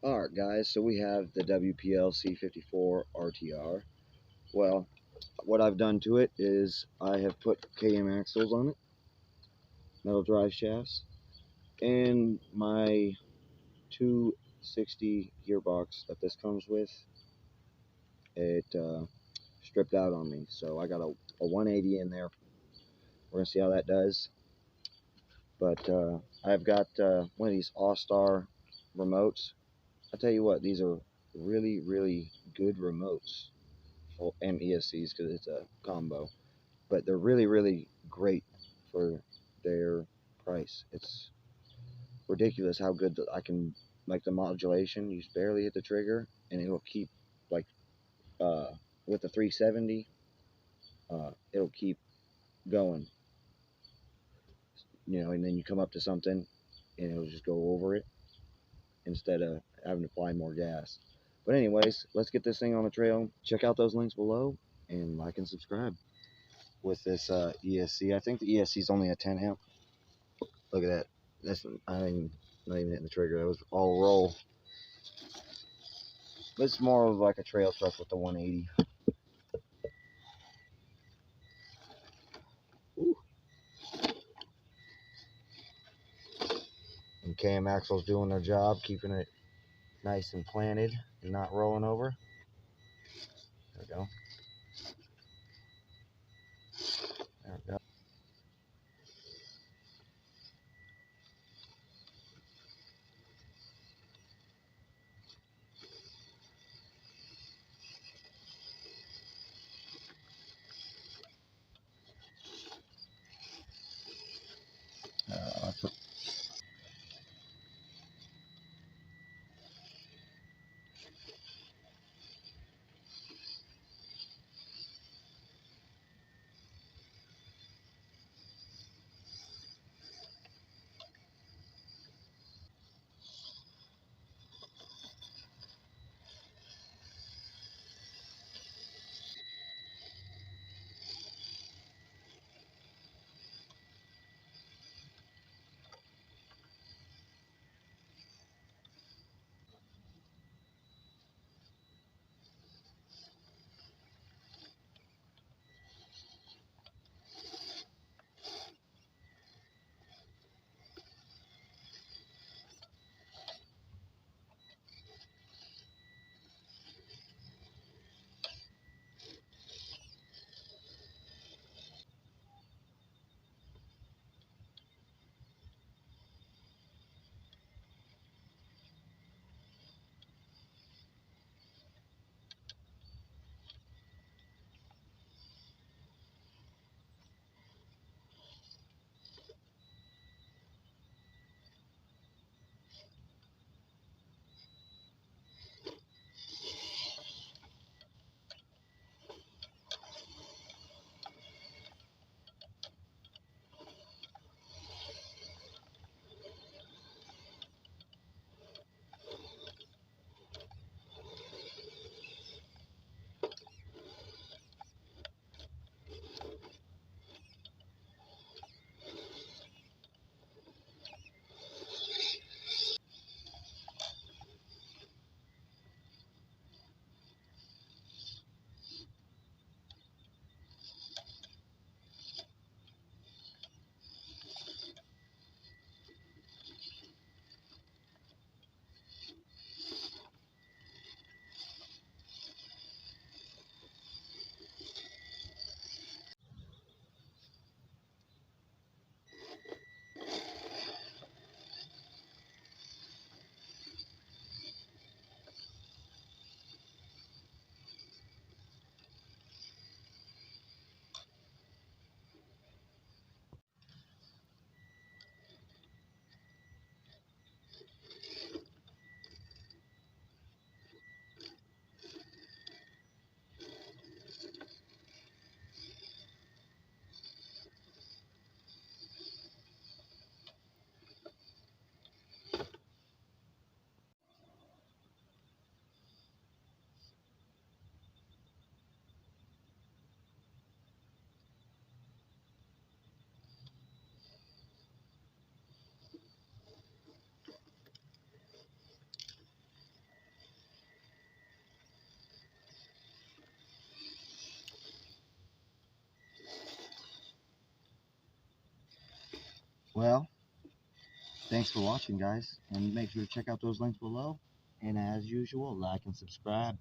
Alright guys, so we have the WPL C54 RTR. Well, what I've done to it is I have put KM axles on it, metal drive shafts, and my 260 gearbox that this comes with, it stripped out on me. So I got a 180 in there. We're going to see how that does. But I've got one of these All-Star remotes. I'll tell you what, these are really, really good remotes. And ESCs because it's a combo, but they're really, really great for their price. It's ridiculous how good I can, like the modulation. You just barely hit the trigger and it'll keep, like with the 370, it'll keep going, and then you come up to something and it'll just go over it instead of having to apply more gas. But anyways, let's get this thing on the trail. Check out those links below and like and subscribe. With this ESC, I think the ESC is only a 10 amp. Look at that. That's not even hitting the trigger. That was all roll. But it's more of like a trail truck with the 180. Ooh. And KM axles doing their job, keeping it nice and planted and not rolling over. There we go. There we go. Well, thanks for watching, guys, and make sure to check out those links below. And as usual, like and subscribe.